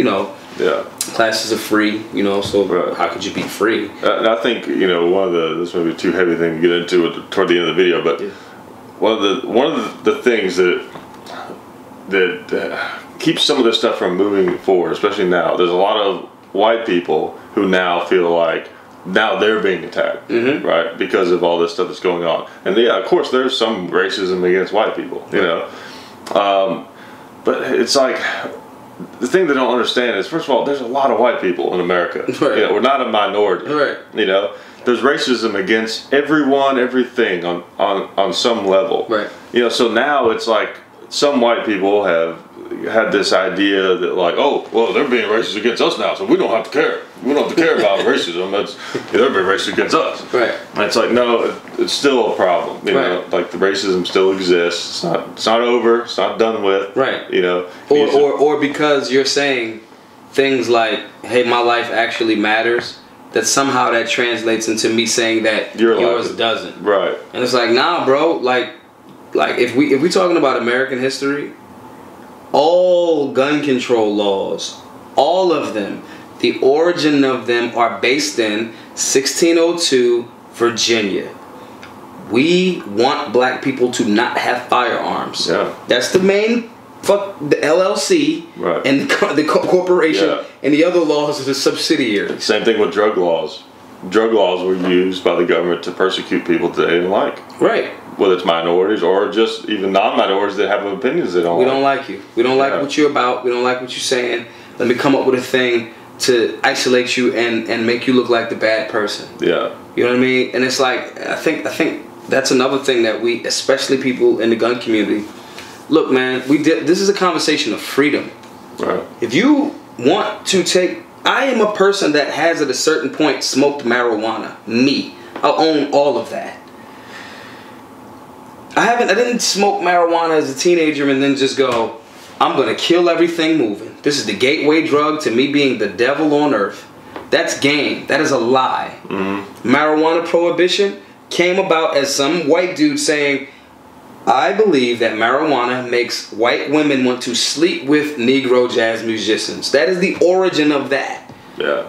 Speaker 2: classes are free. So how could you be free?
Speaker 1: And I think this may be too heavy thing to get into toward the end of the video, but one of the things that keeps some of this stuff from moving forward, especially now. There's a lot of white people who now feel like now they're being attacked, right, because of all this stuff that's going on. And of course, there's some racism against white people, but it's like the thing they don't understand is, first of all, there's a lot of white people in America. Right. We're not a minority.
Speaker 2: Right.
Speaker 1: There's racism against everyone, everything on some level. Right. So now it's like some white people have had this idea that like, oh, well, they're being racist against us now, so we don't have to care. We don't have to care about racism. They're being racist against us. Right. And it's like, no, it's still a problem. Like the racism still exists. It's not over. It's not done with. Right.
Speaker 2: Or because you're saying things like, hey, my life actually matters, that somehow that translates into me saying that yours doesn't. Right. And it's like, nah, bro. Like if we talking about American history, all gun control laws, all of them, the origin of them are based in 1602 Virginia. We want black people to not have firearms. Yeah. That's the main the LLC, right, and the corporation, and the other laws are the subsidiaries.
Speaker 1: Same thing with drug laws. Drug laws were used by the government to persecute people that they didn't like. Right. Whether it's minorities or just even non-minorities that have opinions they don't like.
Speaker 2: We don't like you. We don't like what you're about. We don't like what you're saying. Let me come up with a thing to isolate you and make you look like the bad person. Yeah. You know what I mean? And it's like, I think that's another thing that we, especially people in the gun community, look, man, this is a conversation of freedom. Right. If you want to I am a person that has at a certain point smoked marijuana. Me. I'll own all of that. I didn't smoke marijuana as a teenager and then just go, I'm gonna kill everything moving. This is the gateway drug to me being the devil on earth. That's game. That is a lie. Marijuana prohibition came about as some white dude saying, I believe that marijuana makes white women want to sleep with Negro jazz musicians. That is the origin of that.
Speaker 1: Yeah.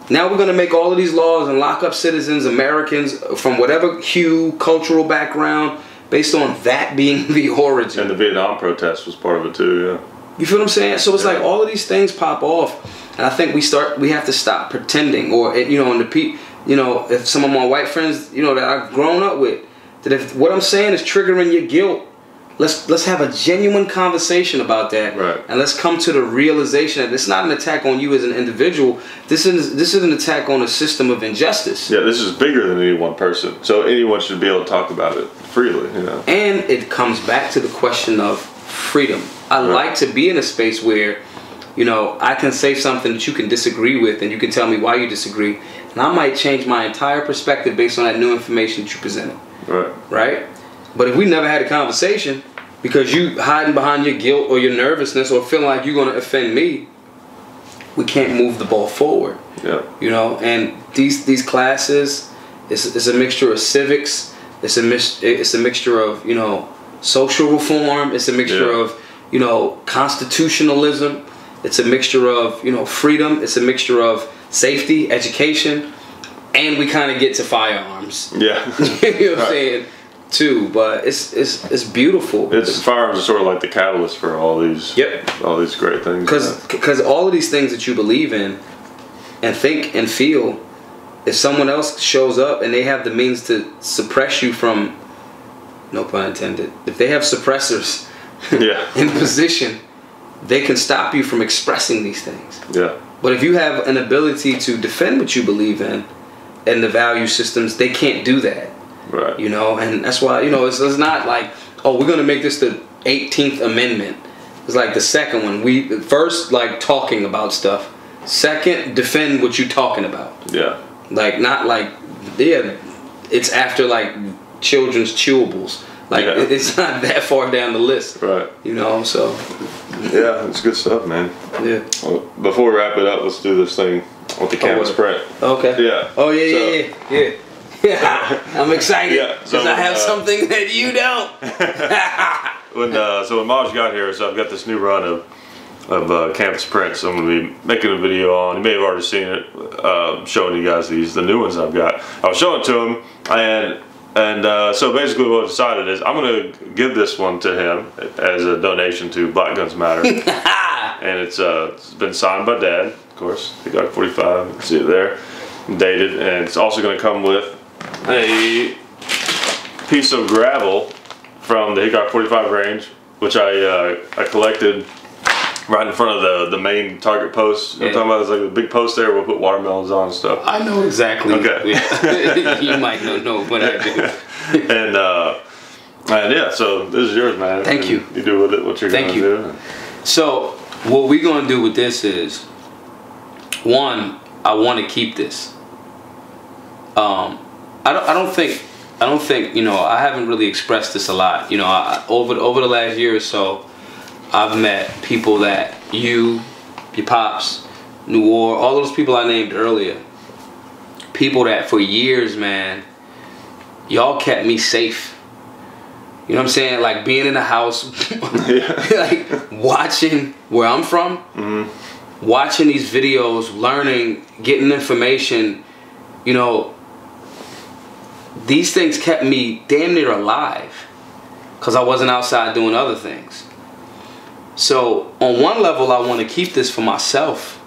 Speaker 2: Now we're going to make all of these laws and lock up citizens, Americans, from whatever hue, cultural background, based on that being the origin.
Speaker 1: And the Vietnam protest was part of it too, yeah.
Speaker 2: You feel what I'm saying? So it's like all of these things pop off. And I think we have to stop pretending, or, you know, if some of my white friends, you know, that I've grown up with, that if what I'm saying is triggering your guilt, let's have a genuine conversation about that,
Speaker 1: right.
Speaker 2: And let's come to the realization that it's not an attack on you as an individual. This is an attack on a system of injustice.
Speaker 1: Yeah, this is bigger than any one person, so anyone should be able to talk about it freely, you know.
Speaker 2: And it comes back to the question of freedom. I like to be in a space where, you know, I can say something that you can disagree with, and you can tell me why you disagree, and I might change my entire perspective based on that new information that you presented. Right? But if we never had a conversation because you hiding behind your guilt or your nervousness or feeling like you're going to offend me, we can't move the ball forward.
Speaker 1: Yeah.
Speaker 2: You know, and these classes, it's a mixture of civics. It's a mixture of, you know, social reform. It's a mixture of, you know, constitutionalism. It's a mixture of, you know, freedom. It's a mixture of safety, education. And we kind of get to firearms.
Speaker 1: Yeah.
Speaker 2: You know what I'm saying? Too, but it's beautiful.
Speaker 1: Firearms are sort of like the catalyst for all these great things.
Speaker 2: Because all of these things that you believe in and think and feel, if someone else shows up and they have the means to suppress you from, no pun intended, if they have suppressors in position, they can stop you from expressing these things.
Speaker 1: Yeah.
Speaker 2: But if you have an ability to defend what you believe in and the value systems, they can't do that.
Speaker 1: Right.
Speaker 2: You know, and that's why, you know, it's not like, oh, we're going to make this the 18th Amendment. It's like the second one. We first, like, talking about stuff. Second, defend what you're talking about.
Speaker 1: Yeah.
Speaker 2: Like, not like, it's after, like, children's chewables. Like, it's not that far down the list.
Speaker 1: Right.
Speaker 2: You know, so.
Speaker 1: Yeah, it's good stuff, man.
Speaker 2: Yeah.
Speaker 1: Well, before we wrap it up, let's do this thing with the canvas print.
Speaker 2: Okay.
Speaker 1: Yeah.
Speaker 2: Oh, yeah. Yeah, I'm excited because I have something that you don't.
Speaker 1: When Maj got here, so I've got this new run of campus prints. I'm going to be making a video on. You may have already seen it, showing you guys the new ones I've got. I was showing it to him, and so basically what I decided is I'm going to give this one to him as a donation to Black Guns Matter, and it's been signed by Dad, of course. Hickok 45, you can see it there, dated, and it's also going to come with a piece of gravel from the Hickok 45 range, which I collected right in front of the main target post. You know what I'm talking about? It's like the big post there. We'll put watermelons on and stuff.
Speaker 2: I know exactly.
Speaker 1: Okay.
Speaker 2: You might not know, but I do.
Speaker 1: And yeah, so this is yours, man.
Speaker 2: Thank you.
Speaker 1: You do with it what you're going to do. So
Speaker 2: what we're going to do with this is, one, I want to keep this. I don't think, you know, I haven't really expressed this a lot. You know, over the last year or so, I've met people that your pops, Noor, all those people I named earlier. People that for years, man, y'all kept me safe. You know what I'm saying? Like being in the house, like watching where I'm from, watching these videos, learning, getting information, you know, these things kept me damn near alive because I wasn't outside doing other things. So on one level, I want to keep this for myself,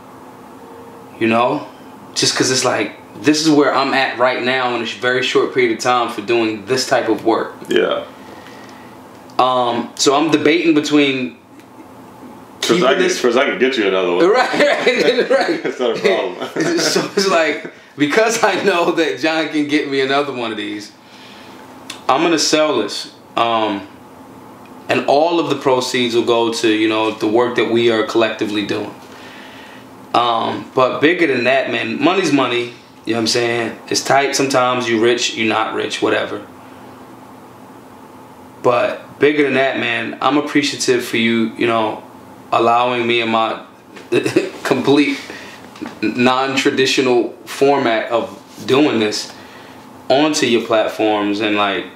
Speaker 2: you know, just because it's like, this is where I'm at right now in a very short period of time for doing this type of work.
Speaker 1: Yeah.
Speaker 2: So I'm debating between keeping this.
Speaker 1: Because I can get you another one.
Speaker 2: Right.
Speaker 1: It's not a problem.
Speaker 2: So it's like, because I know that John can get me another one of these, I'm going to sell this. And all of the proceeds will go to, you know, the work that we are collectively doing. But bigger than that, man, money's money. You know what I'm saying? It's tight sometimes. You rich, you not rich, whatever. But bigger than that, man, I'm appreciative for you, you know, allowing me in my complete non-traditional format of doing this onto your platforms and like.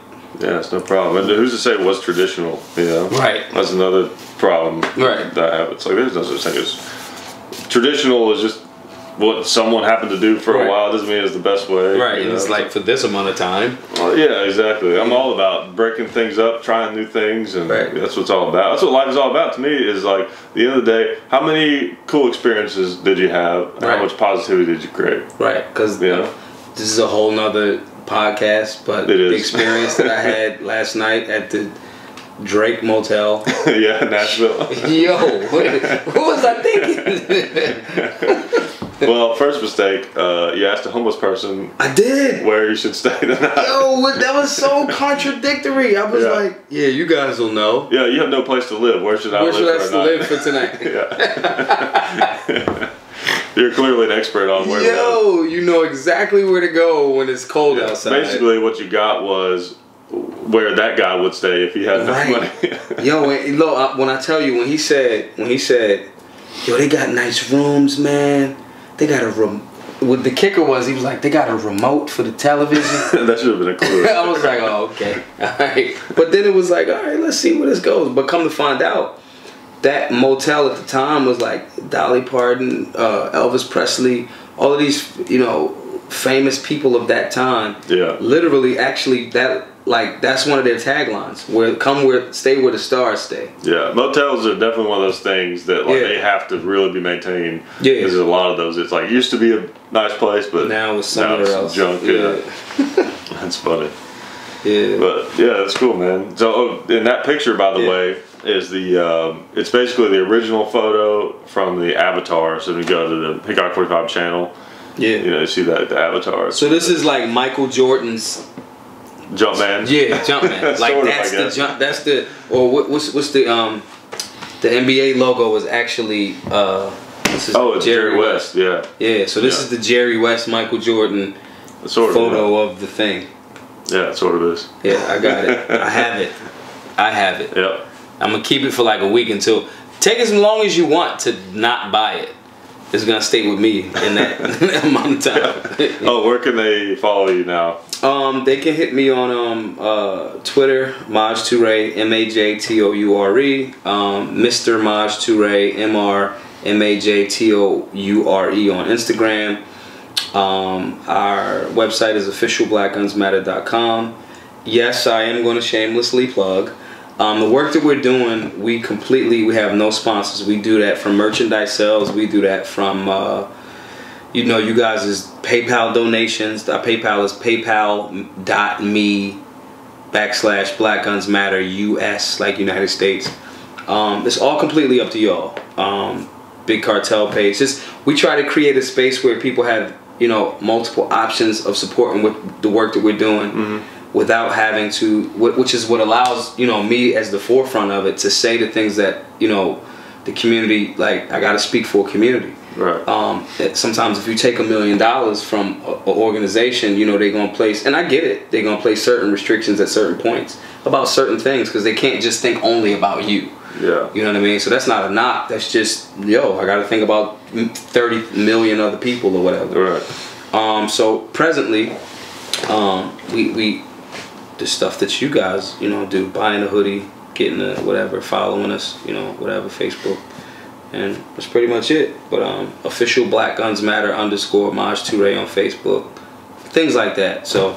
Speaker 1: Yeah, it's no problem. And who's to say what's traditional? You know,
Speaker 2: right?
Speaker 1: That's another problem.
Speaker 2: Right.
Speaker 1: That I have. It's like there's no such thing as traditional. Is just what someone happened to do for a while. Doesn't mean it's the best way.
Speaker 2: Right. And it's like for this amount of time.
Speaker 1: Well, yeah, exactly. I'm all about breaking things up, trying new things, and that's what it's all about. That's what life is all about to me. Is like at the end of the day, how many cool experiences did you have? And how much positivity did you create?
Speaker 2: Right. Because this is a whole nother podcast, but the experience that I had last night at the Drake Motel.
Speaker 1: Yeah, Nashville.
Speaker 2: Yo, what was I thinking?
Speaker 1: Well, first mistake, you asked a homeless person.
Speaker 2: I did.
Speaker 1: Where you should stay tonight.
Speaker 2: Yo, that was so contradictory. I was like, yeah, you guys will know.
Speaker 1: Yeah, you have no place to live. Where should I live
Speaker 2: for tonight?
Speaker 1: Yeah. You're clearly an expert on where to live.
Speaker 2: Yo, you know exactly where to go when it's cold outside.
Speaker 1: Basically, what you got was where that guy would stay if he had enough money.
Speaker 2: Yo, look, when I tell you, when he said, yo, they got nice rooms, man. They got what the kicker was, he was like, they got a remote for the television.
Speaker 1: That should have been a clue.
Speaker 2: I was like, oh, okay. All right. But then it was like, all right, let's see where this goes. But come to find out, that motel at the time was like Dolly Parton, Elvis Presley, all of these, you know, famous people of that time.
Speaker 1: Yeah.
Speaker 2: Literally, actually, that's one of their taglines. Stay where the stars stay.
Speaker 1: Yeah, motels are definitely one of those things that they have to really be maintained. Yeah, there's a lot of those. It's like it used to be a nice place, but
Speaker 2: now it's somewhere else.
Speaker 1: Junk. Yeah, that's funny.
Speaker 2: Yeah,
Speaker 1: but yeah, that's cool, man. So, in that picture, by the way, is the it's basically the original photo from the Avatar. So, if you go to the Hickok 45 channel, you know, you see that the Avatar.
Speaker 2: So this is like Michael Jordan's.
Speaker 1: Jumpman.
Speaker 2: Yeah, Jumpman. Like that's the jump. That's the what's the NBA logo is actually this is
Speaker 1: it's Jerry West. Yeah.
Speaker 2: Yeah. So this is the Jerry West Michael Jordan photo of the thing.
Speaker 1: Yeah, it sort of is.
Speaker 2: Yeah, I got it. I have it.
Speaker 1: Yep.
Speaker 2: I'm gonna keep it for like a week until. Take as long as you want to not buy it. It's gonna stay with me in that amount of time.
Speaker 1: Oh, where can they follow you now?
Speaker 2: They can hit me on Twitter, Maj Toure, MAJTOURE, Mr. Maj Toure, MRMAJTOURE on Instagram. Our website is officialblackgunsmatter.com. Yes, I am going to shamelessly plug. The work that we're doing, we have no sponsors. We do that from merchandise sales. We do that from, you know, you guys' PayPal donations. Our PayPal is paypal.me/BlackGunsMatterUS, like United States. It's all completely up to y'all. Big Cartel page. We try to create a space where people have, you know, multiple options of supporting with the work that we're doing. Mm-hmm. Without having to, which is what allows, you know, me as the forefront of it to say the things that, you know, the community, like, I got to speak for a community.
Speaker 1: Right.
Speaker 2: Sometimes if you take $1 million from an organization, you know, they're going to place, and I get it, they're going to place certain restrictions at certain points about certain things because they can't just think only about you.
Speaker 1: Yeah. You
Speaker 2: know what I mean? So that's not a knock. That's just, I got to think about 30 million other people or whatever.
Speaker 1: Right.
Speaker 2: So presently, we the stuff that you guys, you know, do, buying a hoodie, getting a whatever, following us, you know, whatever, Facebook, and that's pretty much it. But official Black Guns Matter _ Maj Toure on Facebook, things like that. So,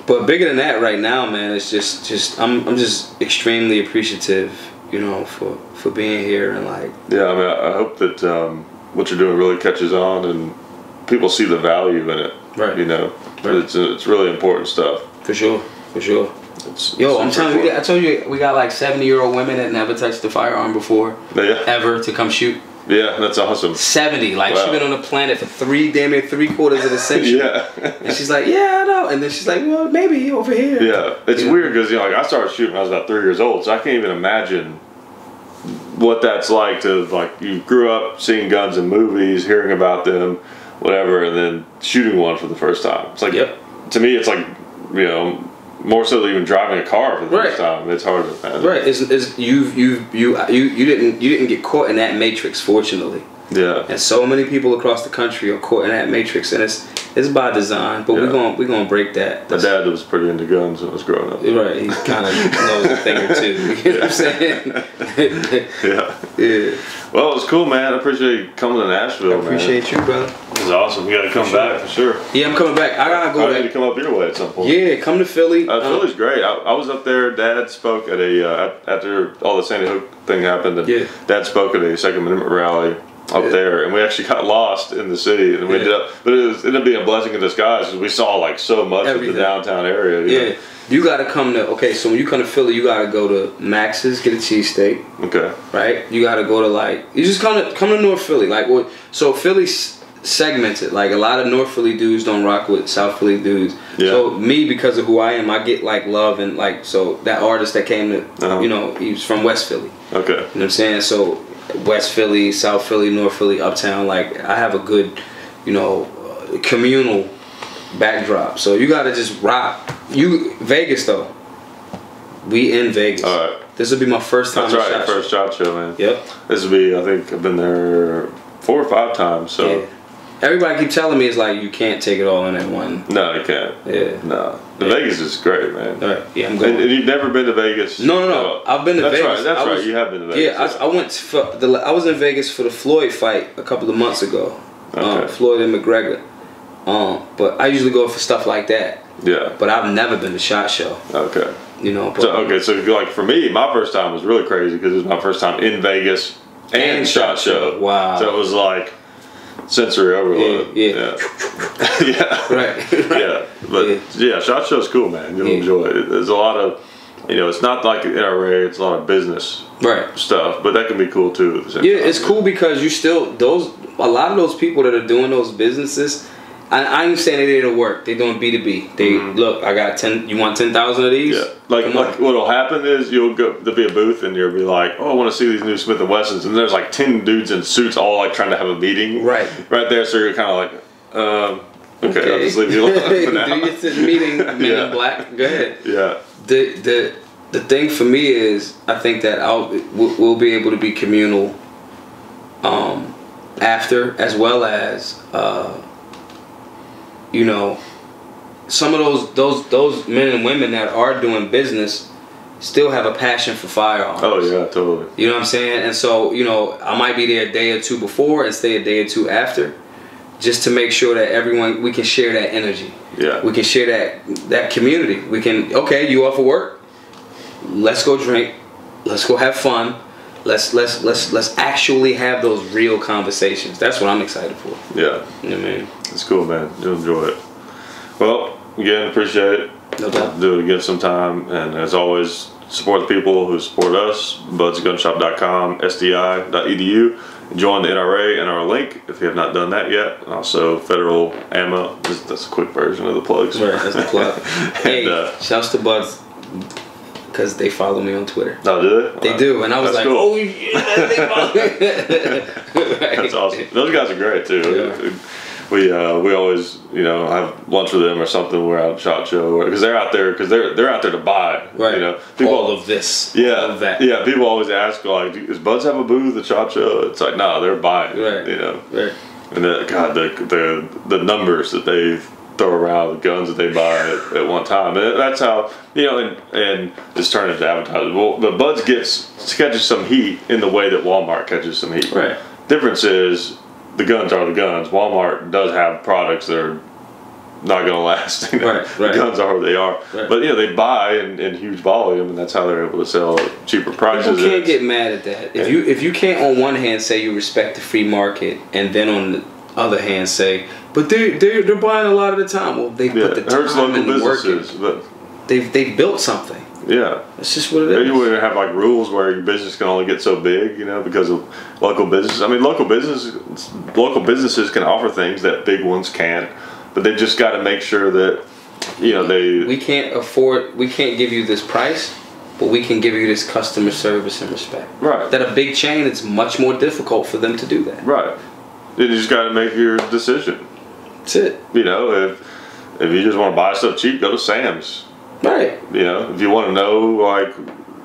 Speaker 2: but bigger than that right now, man, it's just I'm just extremely appreciative, you know, for being here and like.
Speaker 1: Yeah, I mean, I hope that what you're doing really catches on and people see the value in it.
Speaker 2: Right.
Speaker 1: You know, it's really important stuff.
Speaker 2: For sure. I'm telling you, I told you we got like 70-year-old women that never touched a firearm before, ever, to come shoot.
Speaker 1: Yeah, that's awesome.
Speaker 2: 70, like she's been on the planet for damn near 3/4 of the century.
Speaker 1: Yeah.
Speaker 2: And she's like, yeah, I know. And then she's like, well, maybe over here.
Speaker 1: Yeah, it's weird because, you know, like I started shooting when I was about 3 years old, so I can't even imagine what that's like to, like, you grew up seeing guns in movies, hearing about them, whatever, and then shooting one for the first time. It's like, to me, it's like, you know, more so than even driving a car for the first time. It's hard to imagine.
Speaker 2: Right. You didn't get caught in that matrix, fortunately.
Speaker 1: Yeah.
Speaker 2: And so many people across the country are caught in that matrix, and it's by design. But we're gonna break that.
Speaker 1: My dad was pretty into guns when I was growing up.
Speaker 2: Right. He kind of knows a thing or two. You know what I'm saying? Yeah.
Speaker 1: Well, it was cool, man. I appreciate you coming to Nashville, man.
Speaker 2: I appreciate you, brother.
Speaker 1: It was awesome. You got to come back for sure.
Speaker 2: Yeah, I'm coming back. I gotta go.
Speaker 1: I need to come up your way at some point.
Speaker 2: Yeah, come to Philly.
Speaker 1: Philly's great. I was up there. Dad spoke at a after all the Sandy Hook thing happened. And Dad spoke at a Second Amendment rally up there, and we actually got lost in the city, and we ended up being a blessing in disguise because we saw like so much of the downtown area. You know?
Speaker 2: You gotta come to so when you come to Philly, you gotta go to Max's, get a cheesesteak.
Speaker 1: Okay. Right.
Speaker 2: You gotta go to you just come to North Philly. So Philly's segmented. Like a lot of North Philly dudes don't rock with South Philly dudes. Yeah. So me, because of who I am, I get like love and so that artist that came to you know, he was from West Philly.
Speaker 1: Okay.
Speaker 2: You know what I'm saying? So West Philly, South Philly, North Philly, Uptown, like I have a good, you know, communal backdrop. So you gotta just rock. Vegas though. We in Vegas.
Speaker 1: All right.
Speaker 2: This will be my first time.
Speaker 1: That's right, your first SHOT Show, man.
Speaker 2: Yep.
Speaker 1: This will be, I think I've been there 4 or 5 times. So
Speaker 2: everybody keep telling me it's like you can't take it all in at one.
Speaker 1: No, you can't.
Speaker 2: Yeah.
Speaker 1: No. Vegas is great, man.
Speaker 2: All right. Yeah, I'm going.
Speaker 1: And you've never been to Vegas?
Speaker 2: No. I've been to Vegas.
Speaker 1: That's right. You have been to Vegas.
Speaker 2: Yeah, I went. I was in Vegas for the Floyd fight a couple of months ago.
Speaker 1: Okay.
Speaker 2: Floyd and McGregor. But I usually go for stuff like that.
Speaker 1: Yeah.
Speaker 2: But I've never been to SHOT Show.
Speaker 1: Okay.
Speaker 2: You know. But,
Speaker 1: so like for me, my first time was really crazy because it was my first time in Vegas and SHOT Show.
Speaker 2: Wow.
Speaker 1: So it was like sensory overload.
Speaker 2: Yeah.
Speaker 1: Yeah.
Speaker 2: Right.
Speaker 1: Yeah. But SHOT Show's cool, man. You'll enjoy it. There's a lot of, you know, it's not like NRA. It's a lot of business stuff, but that can be cool too. At the same time.
Speaker 2: It's cool because you still a lot of those people that are doing those businesses. I ain't saying they didn't work. They're doing B2B. They look. I got 10. You want 10,000 of these?
Speaker 1: Yeah. Like what'll happen is there'll be a booth and you'll be like, oh, I want to see these new Smith and Wessons, and there's like 10 dudes in suits all like trying to have a meeting. Right there. So you're kind of like, okay, I'll just leave you alone for now.
Speaker 2: Do your meeting, Men in Black. Go ahead.
Speaker 1: Yeah.
Speaker 2: The thing for me is I think that we'll be able to be communal after, as well as you know, some of those men and women that are doing business still have a passion for firearms.
Speaker 1: Oh yeah, totally.
Speaker 2: You know what I'm saying? And so, you know, I might be there a day or two before and stay a day or two after, just to make sure that we can share that energy.
Speaker 1: Yeah.
Speaker 2: We can share that community. We can, you off of work? Let's go drink. Let's go have fun. Let's actually have those real conversations. That's what I'm excited for.
Speaker 1: Yeah.
Speaker 2: You know what I mean?
Speaker 1: It's cool, man. You'll enjoy it. Well, again, appreciate it.
Speaker 2: No doubt.
Speaker 1: Do it again sometime. And as always, support the people who support us. budsgunshop.com, sdi.edu. Join the NRA and our link if you have not done that yet. And also federal ammo. That's a quick version of the plugs.
Speaker 2: Right, that's the plug.
Speaker 1: And,
Speaker 2: hey, shouts to Buds. Because they follow me on Twitter.
Speaker 1: Oh, do they?
Speaker 2: They do, and I was like,
Speaker 1: cool.
Speaker 2: oh yeah, they follow me.
Speaker 1: That's awesome. Those guys are great too. Yeah. We always, you know, have lunch with them or something. We're out at SHOT Show because they're out there to buy.
Speaker 2: Right.
Speaker 1: You know,
Speaker 2: all of this.
Speaker 1: Yeah.
Speaker 2: All of that.
Speaker 1: Yeah. People always ask like, "Does Buds have a booth at SHOT Show?" It's like, no, they're buying.
Speaker 2: Right.
Speaker 1: You know.
Speaker 2: Right.
Speaker 1: And the numbers that they throw around, the guns that they buy at one time, and that's how, you know, and it's turned into advertising. Well, but Buds catches some heat in the way that Walmart catches some heat.
Speaker 2: Right.
Speaker 1: Difference is the guns are the guns. Walmart does have products that are not going to last. You know? Right. The guns are what they are. Right. But you know, they buy in huge volume, and that's how they're able to sell at cheaper prices.
Speaker 2: People can't get mad at that. If you can't on one hand say you respect the free market, and then on the other hand say, but they're buying a lot of the time. Well, they put the time and the work in. But they've built something.
Speaker 1: Yeah,
Speaker 2: it's just what it is.
Speaker 1: You would have like rules where your business can only get so big, you know, because of local business. I mean, local businesses can offer things that big ones can't, but they've just got to make sure that, you know, we can't give you this price, but we can give you this customer service and respect. Right.
Speaker 2: That a big chain, it's much more difficult for them to do that.
Speaker 1: Right. You just got to make your decision.
Speaker 2: That's it.
Speaker 1: You know, if you just want to buy stuff cheap, go to Sam's.
Speaker 2: Right.
Speaker 1: You know, if you want to know like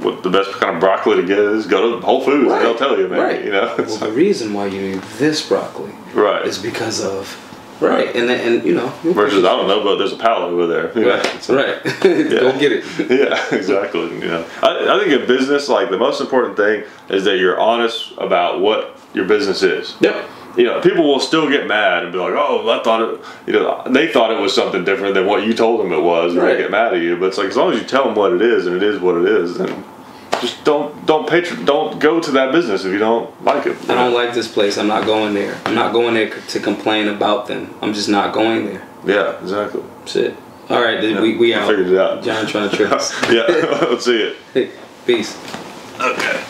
Speaker 1: what the best kind of broccoli to get is, go to Whole Foods and they'll tell you, man.
Speaker 2: Right.
Speaker 1: You know,
Speaker 2: well, the reason why you need this broccoli,
Speaker 1: right,
Speaker 2: is because of. Right, and you know.
Speaker 1: Versus, I don't know, but there's a pallet over there.
Speaker 2: Right,
Speaker 1: so,
Speaker 2: right. Go get it.
Speaker 1: Yeah, exactly. You know, I think in business, like the most important thing is that you're honest about what your business is.
Speaker 2: Yep.
Speaker 1: You know, people will still get mad and be like, "Oh, I thought it." You know, they thought it was something different than what you told them it was, and they get mad at you. But it's like, as long as you tell them what it is and it is what it is, then just don't go to that business if you don't like it.
Speaker 2: I don't like this place. I'm not going there. I'm not going there to complain about them. I'm just not going there.
Speaker 1: Yeah, exactly.
Speaker 2: That's it. All right, we out.
Speaker 1: Figured it out.
Speaker 2: John trying to trick us.
Speaker 1: Yeah, let's see it.
Speaker 2: Peace.
Speaker 1: Okay.